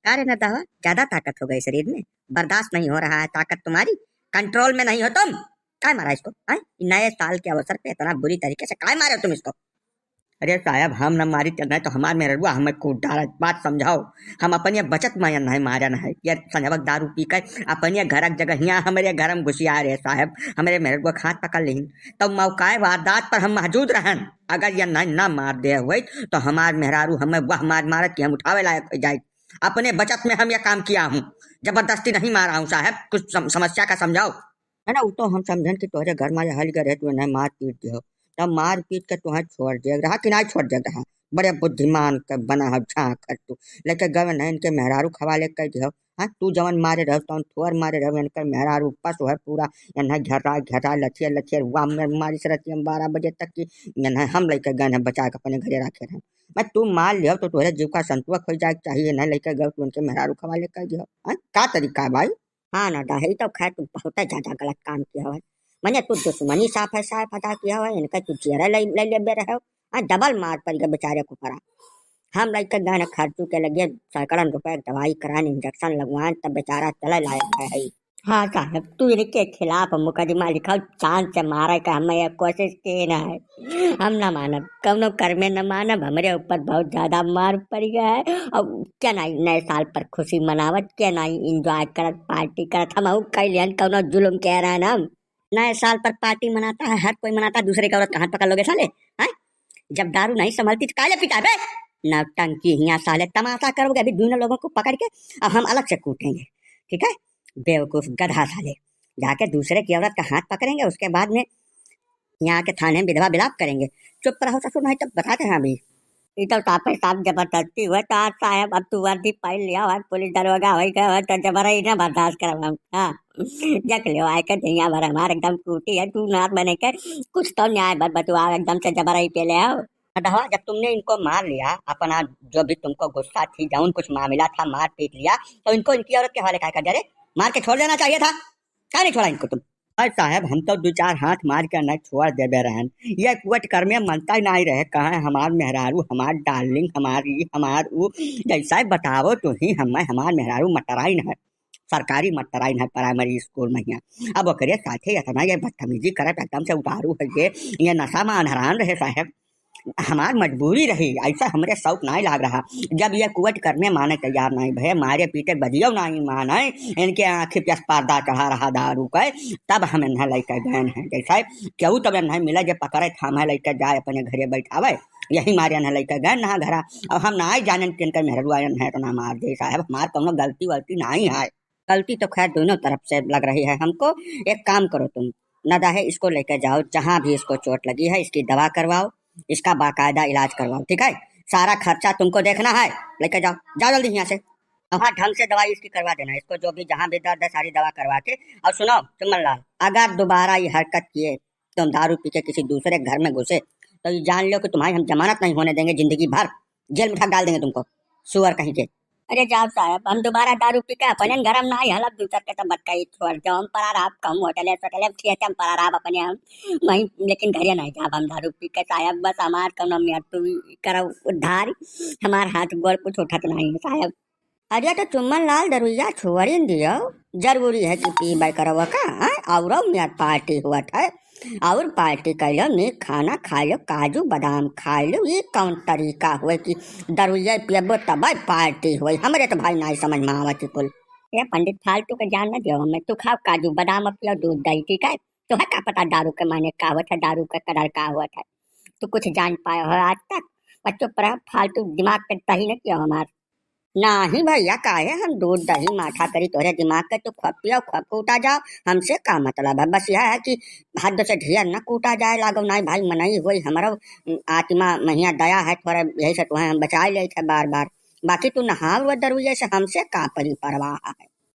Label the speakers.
Speaker 1: अरे न दवा, ज्यादा ताकत हो गई शरीर में, बर्दाश्त नहीं हो रहा है ताकत तुम्हारी, कंट्रोल में नहीं हो तुम। काय मारा इसको? नए साल के अवसर पे इतना बुरी तरीके से काय मारे हो तुम इसको? अरे साहब, हम न मारी चल रहे तो हमार में रहुआ हमें कूट डाला, बात समझाओ। हम अपन ये बचत में नहीं मारा न है, ये संजवक दारू पी कर अपन ये घर जगह यहाँ हमारे घर में घुसिया रहे साहब, हमारे मेरे को हाथ पकड़ ली। तो मौका वारदात पर हम मौजूद रहन, अगर ये नहीं ना मार दे हुए तो हमार मेहरारू हमें वह मार मारत कि हम उठावे लायक हो जाए। अपने बचत में हम यह काम किया हूँ, जबरदस्ती नहीं मारा हूँ साहब, कुछ समस्या का समझाओ। है ना, वो तो हम समझन कि तोहरे घर में हल करे तू नहीं मार पीट दियो, तब मार पीट के तुम्हें छोड़ दे रहा कि नहीं छोड़ दे रहा। बड़े बुद्धिमान के बना है झाँक कर तू, लेके गवे नहीं इनके मेहरारू खवाले कर दियो। हाँ, तू जवन मारे रहो तो थोर मारे रहो, इनके मेहरारू पशु है पूरा, इन्हें घेरा घेरा लथियर लथियर हुआ में मारी से रहती हम 12 बजे तक की, इन्हें हम लेके गए हैं बचा के अपने घरे रखे रहे। मैं तू मार लियो तो तुम्हारे जीव का संतुलक हो जाए चाहिए, नहीं लेके गए तू उनके मेहरारू खवाले कर दियो। क्या तरीका है भाई? हाँ ना दाही, तो खैर तू बहुत ज्यादा गलत काम किया है। मैंने तू दुश्मनी साफ है साफ अदा किया हुआ है, इनका तू चेहरा ले ले बे रहे हो। डबल मार पड़ गया बेचारे को पड़ा। हम लाइक गाने खर्चू के लगे सैकड़न रुपए दवाई कराने इंजेक्शन लगवाए तब बेचारा चला लायक है। हाँ साहब, तू इनके खिलाफ मुकदमा लिखा, चांद से मारे का हमें यह कोशिश की ना है, हम ना मानब, कौनो कर में न मानब, हमारे ऊपर बहुत ज्यादा मार पड़ गया है। और क्या नहीं नए साल पर खुशी मनावत, क्या नहीं इंजॉय करत पार्टी करत, हम कैलियन कौनो जुलुम कह रहे हैं ना। नए साल पर पार्टी मनाता है, हर कोई मनाता है, दूसरे की औरत का हाथ पकड़ लोगे साले? हैं? जब दारू नहीं संभलती तो काले पिता बे नौटंकी हिया साले, तमाशा करोगे अभी दोनों लोगों को पकड़ के, अब हम अलग से कूटेंगे, ठीक है? बेवकूफ गधा साले, जाके दूसरे की औरत का हाथ पकड़ेंगे, उसके बाद में यहाँ के थाने में विधवा विलाप करेंगे। चुप रहो ससुर, नहीं तब बताते हैं अभी। ई तो साफे साफ जबरदस्ती हुआ तो आज साहब, अब तू वर्दी पहन लिया और पुलिस दरोगा हो गया तो जबरई ना बर्दाश्त कर हम। हाँ, जक लियो आए कर दुनिया भर हमारे एकदम टूटी है, तू नाथ बने कर कुछ तो न्याय बतुआ एकदम से जबरई पे ले आओ। अदवा, जब तुमने इनको मार लिया, अपना जो भी तुमको गुस्सा थी, जौन कुछ मामला था मार पीट लिया, तो इनको इनकी औरत के हवाले क्या कर दे? मार के छोड़ देना चाहिए था, क्या नहीं छोड़ा इनको तुम? अरे साहब, हम तो 2-4 हाथ मार के न छोड़ देबे रहन, ये कुवट कर में मनता ही नहीं रहे, कहा हमार मेहरारू हमार डार्लिंग हमारी हमार ऊ, जैसा बताओ तो ही हमार मेहरारू मटराइन है, सरकारी मटराइन है प्राइमरी स्कूल में यहाँ। अब ओकरे साथे इतना ये बदतमीजी करे एकदम से उतारू है, ये नशा में अनहरान रहे साहब, हमार मजबूरी रही, ऐसा हमरे शौक नहीं लाग रहा। जब ये कुवट करने माने तैयार नहीं भे, मारे पीटे बदियो नहीं माने, इनके आँखी पे पर्दा चढ़ा रहा दारू के, तब हम इन्हें लेकर गए हैं। जैसा क्यों तब इन्हें मिला जे पकड़े थामे लेकर जाए अपने घरे बैठावे, यही मारे इन्हें लेकर गए ना घरा। अब हम ना जाने कि इनका मेहरुआ है तो ना मार दे साहब, हमार कोनो गलती वलती नहीं है। गलती तो खैर दोनों तरफ से लग रही है हमको। एक काम करो तुम, नदा है इसको लेकर जाओ, जहाँ भी इसको चोट लगी है इसकी दवा करवाओ, इसका बाकायदा इलाज करवाओ, ठीक है? सारा खर्चा तुमको देखना है, लेके जाओ, जाओ जल्दी यहाँ से। हाँ, ढंग से दवाई इसकी करवा देना, इसको जो भी जहाँ भी दर्द है सारी दवा करवा के। और सुनो चुम्बन लाल, अगर दोबारा ये हरकत किए, तुम दारू पी के किसी दूसरे घर में घुसे, तो ये जान लो कि तुम्हारी हम जमानत नहीं होने देंगे, जिंदगी भर जेल में ढक डाल देंगे तुमको, सुअर कहीं के। अरे जाओ साहब, हम दोबारा दारू पी के अपने गरम ना हलब दूसर के तो मत कही छोड़ जाओ, हम परा राब कम होटल थिएटर हम परा राब अपने हम वहीं, लेकिन घरे नहीं जाब हम दारू पी के साहब, बस हमार कौनो मृत्यु करो उद्धार, हमार हाथ गोड़ कुछ उठत नहीं साहब। अरे तो चुम्बन लाल दरुइया छोड़ी दियो, जरूरी है कि पी बाई करो का, और मेरा पार्टी हुआ था, और पार्टी कर लो, नी खाना खा लो, काजू बादाम खा लो, ये कौन तरीका हुए कि दरुइया पियबो तब पार्टी हुई? हमरे तो भाई नहीं समझ में आवत कुल। ये पंडित फालतू के जान न दियो हमें, तू खाओ काजू बादाम पियो दूध दही, ठीक है? तो है क्या पता दारू के माने का हुआ था, दारू का कदर का हुआ था, तू कुछ जान पाए हो आज तक? बच्चों पर फालतू दिमाग पे तही न किया हमार। नहीं भैया, काहे हम दूध दही माठा करी तोरे दिमाग के, तू खप पियो खप कूटा जाओ, हमसे का मतलब है? बस यह है कि हद से ढेर न कूटा जाए लागो, नहीं भाई मनाई हुई हमारा आत्मा महिया दया है थोड़ा, यही से तुम्हें हम बचा ले थे बार बार, बाकी तू नहा दरुइया से हमसे का परी परवाह है।